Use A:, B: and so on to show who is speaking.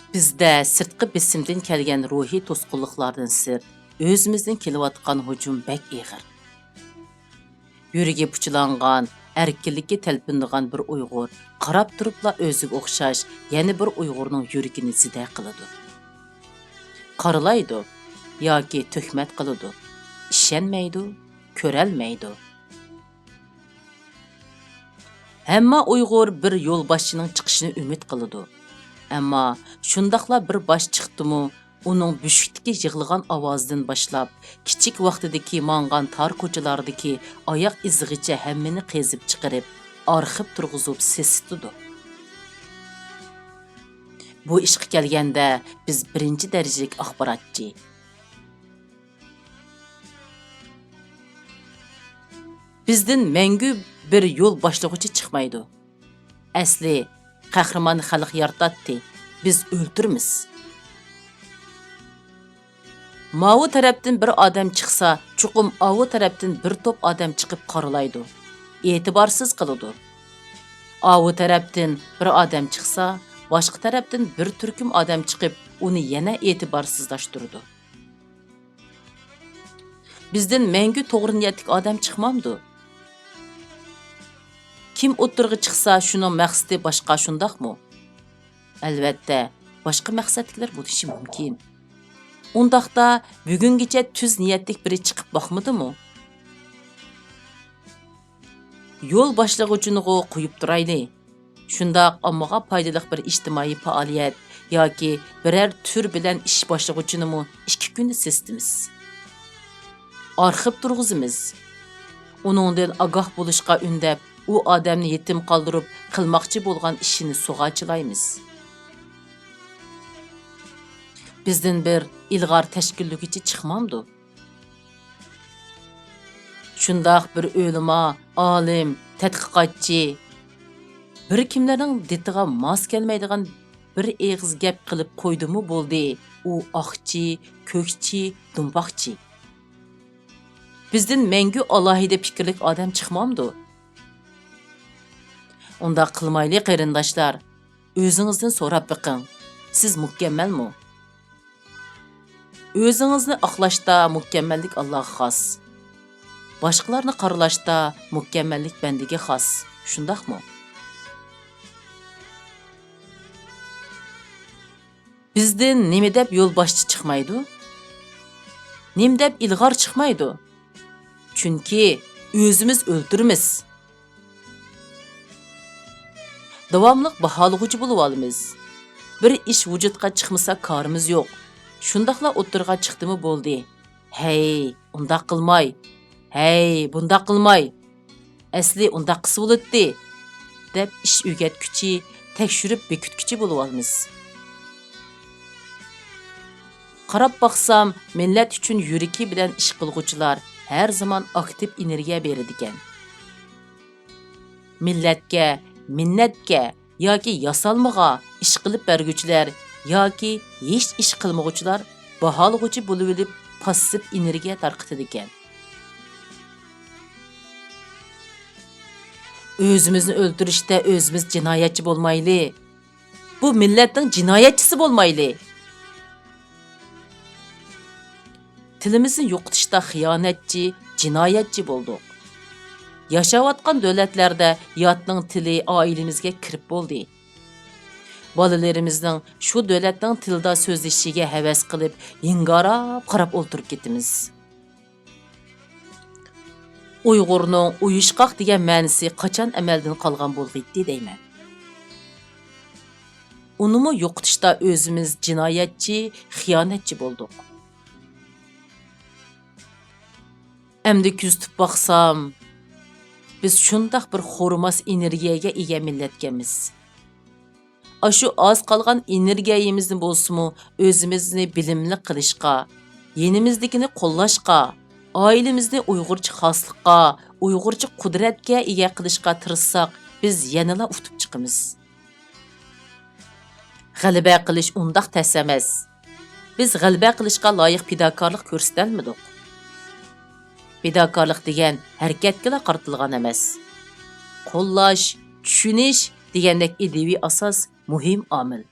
A: Bizdə sirtqi besimdən kelgan ruhiy to'sqinliklardan sir, o'zimizdan kelayotgan hujum bək ig'ir. Yuragi puchlangan, erkinlikka talpinadigan bir Uyg'ur qarab turibla o'ziga o'xshash yana bir Uyg'urning yuragini zida qiladi. Qaralaydi yoki tuhmat qiladi. Ishonmaydi, ko'rolmaydi. Hamma Uyg'ur bir yo'lboshchining chiqishini umid qiladi. Ammo shundaqla bir bosh chiqdimi, uning bushukdagi yig'ilgan ovozdan boshlab, kichik vaqtidagi mangan tor ko'chalardagi oyoq izg'icha hammani qezib chiqarib, arxiv turg'izib sesitdi. Bu ishga kelganda biz birinchi darajalik axborotchi. Bizdan mangu bir yo'l boshlag'uchi chiqmaydi. Asli qahramon xalq yaratdi, biz o'ltirmiz. Mavu tarafdan bir odam chiqsa, chuqum avu tarafdan bir to'p odam chiqib qaralaydi. E'tiborsiz qiladi. Avu tarafdan bir odam chiqsa, boshqa tarafdan bir turkum odam chiqib, uni yana e'tiborsizlashtirdi. Bizdan mangu to'g'ri niyatli odam chiqmamdi. Kim o'tirg'i chiqsa, shuning maqsadi boshqa shundaqmi? Albatta, boshqa maqsadlar bo'lishi mumkin. Undaqda bugungacha tuz niyatlik biri chiqib boqmadimi? Yo'l boshlag'uchini qo'yib turayli. Shundaq ommaga foydali bir ijtimoiy faoliyat yoki biror tur bilan ish boshlag'uchini ikki kunda sistimiz. Arxiv turg'izimiz. Uningdan ogoh bo'lishga undab, u odamni yetim qoldirib, qilmoqchi bo'lgan ishini sug'achilaymiz. Bizdan bir ilg'or tashkilligicha chiqmamdi. Shundaq bir o'lima, olim, tadqiqotchi, bir kimlarning ditiga mos kelmaydigan bir eg'iz gap qilib qo'ydimi bo'ldi. U oqchi, ko'kchi, dumboqchi. Bizdan mangu alohida fikrlik odam chiqmamdi. Unda qilmayli qarindoshlar, o'zingizdan so'rab biqing. Siz mukammalmi? O'zingizni aqlashda mukammallik Allohga xos. Boshqalarni qaralashda mukammallik bandiga xos. Shundaqmi? Bizdan nima deb yo'lboshchi chiqmaydi? Nima deb ilg'or chiqmaydi? Chunki o'zimiz o'ltirmiz. Davomliq baholag'uchi bo'lib olamiz. Bir ish vujudga chiqmasa korimiz yo'q. Shundaqla o'tirga chiqdimi bo'ldi. Hey, undaq qilmay. Hey, bundaq qilmay. Asli undaq qilsa bo'ladi deb ish o'rgatguchi, tekshirib bekitguchi bo'lib olamiz. Qarab baqsam, millat uchun yuragi bilan ish qilguvchilar har zaman aktiv energiya beradi ekan. Millatga, minnatga yoki yasalmaga ish qilib berguvchilar yoki hech ish qilmaguvchilar baholag'uchi bo'lib olib, passiv energiya tarqatadi ekan. O'zimizni o'ldirishda o'zimiz jinoyatchi bo'lmayli. Bu millatning jinoyatchisi bo'lmayli. Tilimizni yo'qotishda xiyonatchi, jinoyatchi bo'ldik. Yashayotgan davlatlarda yotning tili oilamizga kirib bo'ldi. Bolalarimizning shu davlatning tilida so'zlashishiga havas qilib, yingarab qarab o'ltirib ketimiz. Uyg'urning uyushqoq degan ma'nosi qachon amaldan qolgan bo'lg'itdi deyman. Unimi yo'qotishda o'zimiz jinoyatchi, xiyonatchi bo'ldik. Endi kuzatib baqsam, biz shundaq bir xo'rmas energiyaga ega millatganmiz. Ashu oz qolgan energiyamizni bo'lsa-mu, o'zimizni bilimli qilishga, yenimizdikini qo'llashga, oilamizni Uyg'urcha xoslikqa, Uyg'urcha qudratga ega qilishga tirishsak, biz yanada utib chiqamiz. G'alaba qilish undaq tas emas. Biz g'alaba qilishga loyiq fidokorlik ko'rsatolmadik. Fidokorlik degan harakatga qaratilgan emas. Qo'llash, tushunish degandek ideviy asos muhim omil.